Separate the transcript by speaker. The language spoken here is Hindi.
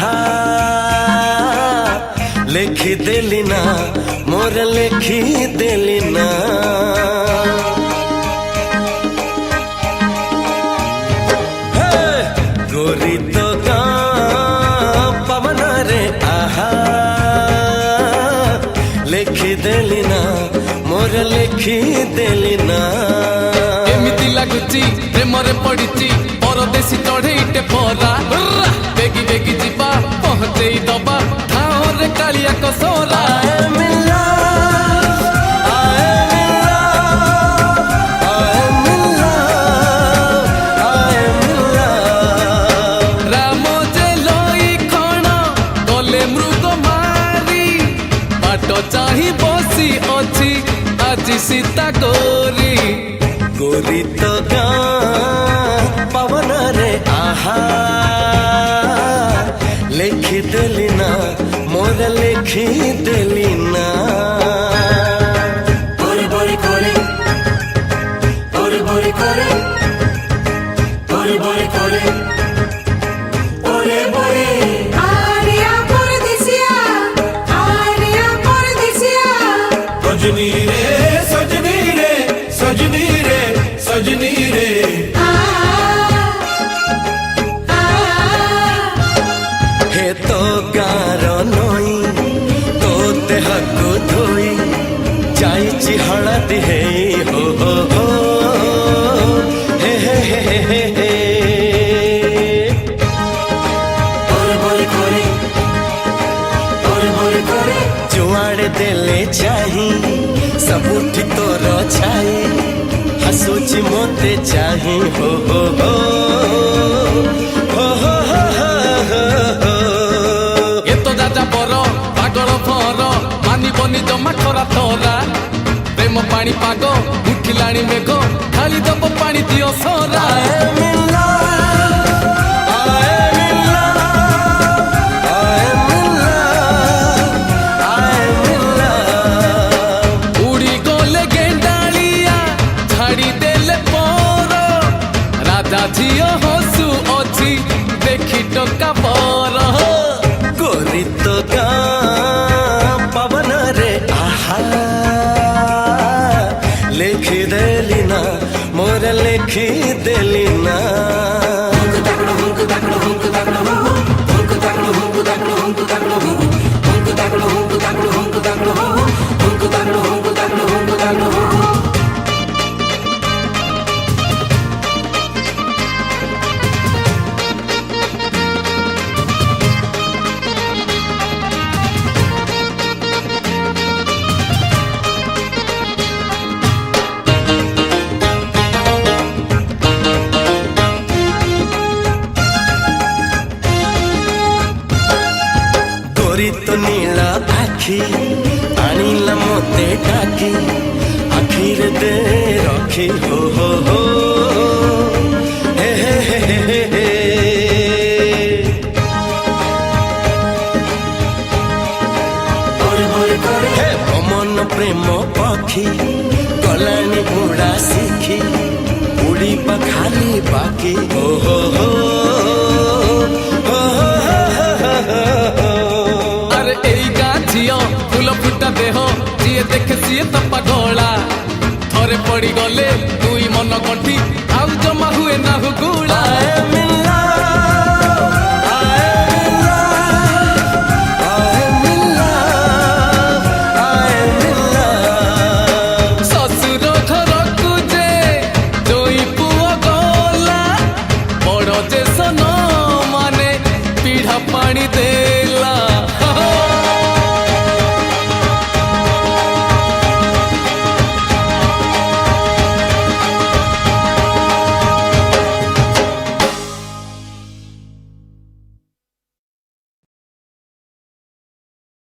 Speaker 1: आहा लिखी देली ना मोर लिखी देली ना गोरी तो पवन रे आहा लिखी देली ना मोर लिखी देली ना
Speaker 2: एमिति लागुची प्रेमरे पड़िची परदेसी चढ़ेईटे परा बेगी बेगी जीवा पहुंचेई दबा ठाओरे कालिया कसोरा राम जे लई खण गले मृग मारी बाट चाही बसी अछि आज सीता गोरी
Speaker 1: गोरी तो पवन रे आहा लिखी देली ना मोर लिखी देली ना
Speaker 3: बोरे बोरे करे बोरे बोरे करे बोरे बोरे करे बोरे बोरे
Speaker 4: आरिया परदेसिया
Speaker 3: सजनी रे सजनी रे सजनी रे सजनी रे
Speaker 1: हे तो गार नई तो देह को धोई जाइची हळदी हे हो हो हे हे हे हे हे
Speaker 3: बोरे बोरे करे बोरे बोरे करे
Speaker 1: जुआड़े देले चाही सबुठी तोर छाई हसुची मोते चाही हो हो हो हो हो हो
Speaker 2: ये तो राजा बर पागल भर मानिबनी जमा खरा तोरा प्रेम पानी पाग उठिलाणी मेघ खाली दब पानी दियो सोरा उड़ी गले गेंडालिया झाड़ी देले पर राजा झियो हसु अछि देखी टका पर
Speaker 1: गोरी तो पवन रे आहा लिखी देली ना मोर लिखी देली ना गोरी तो नीला आखी आनिला मोते डाकी आखिर दे रखी हो हो हे हे हे हे हे
Speaker 3: बोरे बोरे करे
Speaker 1: हे मन प्रेम पखी गलानी उड़ा सीखी उड़ी खाली बाकी हो हो हो
Speaker 2: अरे एई गाँ झियो फूल फुटा देह जिए देखे सिए तो पागला थरे पड़ी गले दुई मन गंठी आउ जमा हुए ना हुगु